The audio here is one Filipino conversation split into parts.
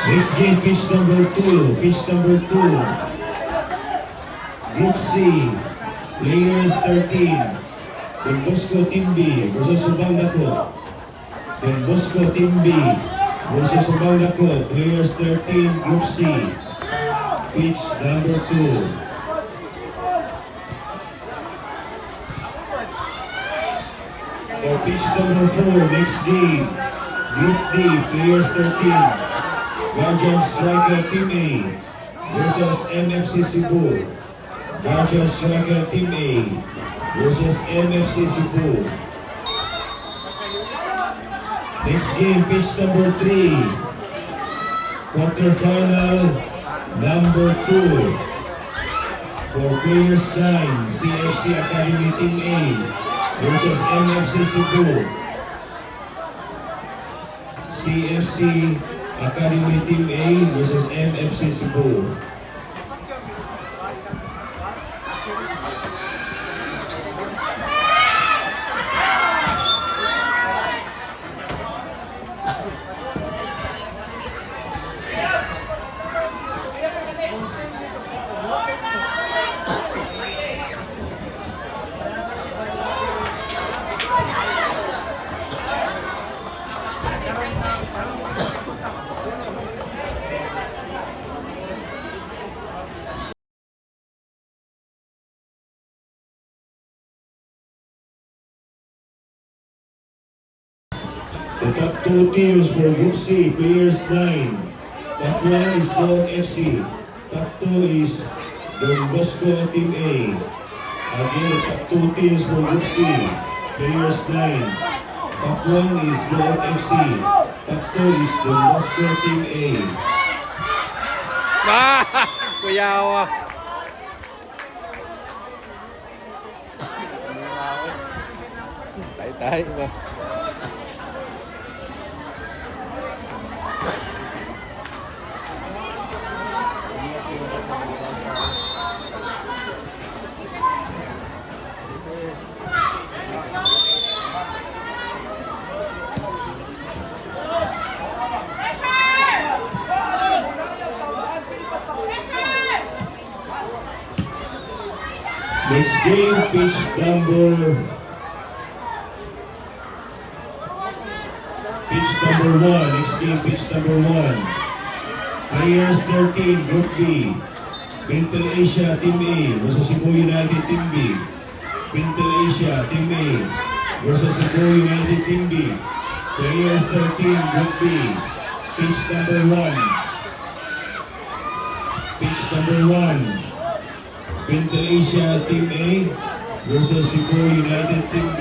Next game, pitch number 2. Pitch number 2. Group C. Players 13. Don Bosco Team B versus Subang Dako. Don Bosco Team B versus Subang Dako. Players 13. Group C. Pitch number 2. For pitch number 4, next game. Group D, players 13. Guardian Striker Team A versus MFC Cebu. Guardian Striker Team A versus MFC Cebu. Next game, pitch number 3. Quarterfinal number 2. For players 9, CFC Academy Team A versus MFC Cebu. CFC Academy Team A versus MFC Cebu. The top 2 teams for Group C, players 9. Top 1 is Don FC. Top 2 is Don Bosco Team A. Again, the top 2 teams for Group C, players 9. Top 1 is Don FC. Top 2 is Don Bosco Team A. Kuyawa. Tay ba? Next game, pitch number 1. Next game, pitch number 1. Players 13, Group B. Pintel Asia Team A versus Cebu United Team B. Pintel Asia Team A versus Cebu United Team B. Players 13, Group B. Pitch number 1. Pitch number 1. Pintel Asia Team A versus Cebu United Team B.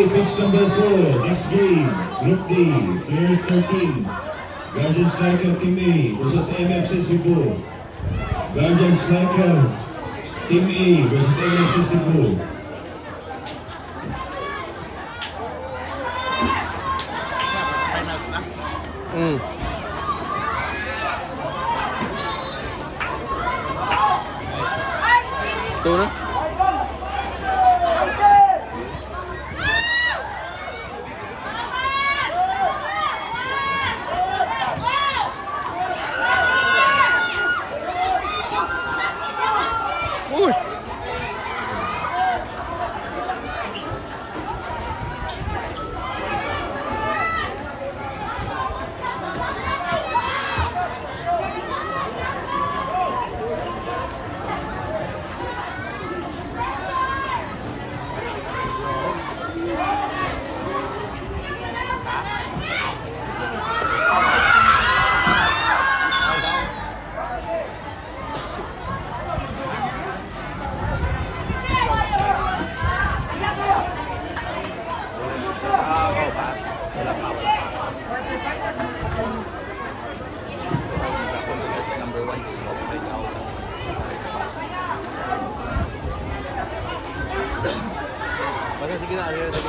pitch number 4. Next game, Group D, players 13. Guardian Striker Team A versus MFC Cebu. Guardian Striker Team A versus MFC Cebu. Ito na. Push! Sige na, sige na.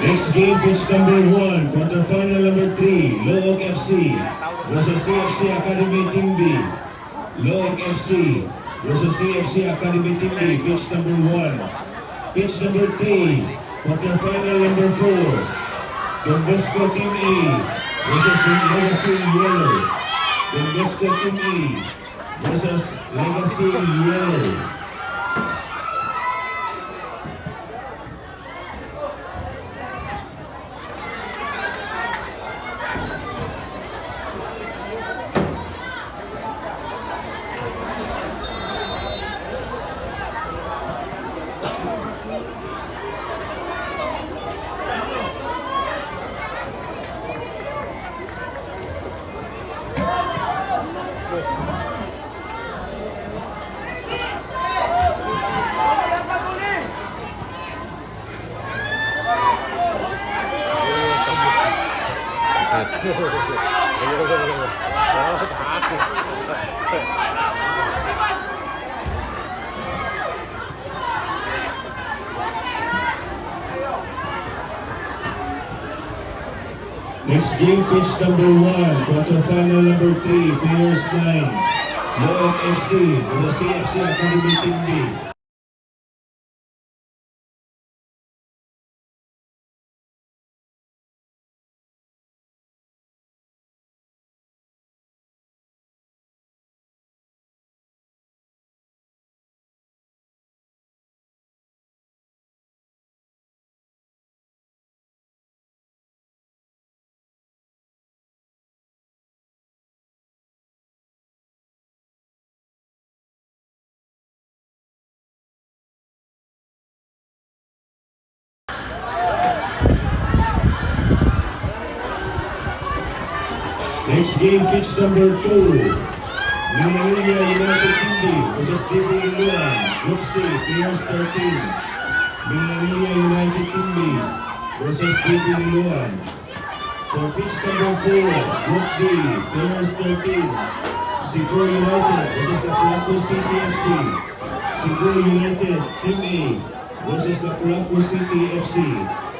Next game, pitch number 1, quarterfinal number 3, Loog FC versus CFC Academy Team B. Loog FC versus CFC Academy Team B, pitch number 1. Pitch number 3, quarterfinal number 4, Don Bosco Team A versus Legacy Yellow. Don Bosco Team A versus Legacy Yellow. Next game, pitch number 1, quarterfinal number 3, players 9, Loog FC versus CFC Academy Team B. Next game, pitch number 2, Mindanao United Team B versus DB Luan, Group C, players 13. Mindanao United Team B versus DB Luan. For pitch number 4, Group D, players 13. Cebu United versus Atlanta City FC. Cebu United Team A versus the Curaçao City FC.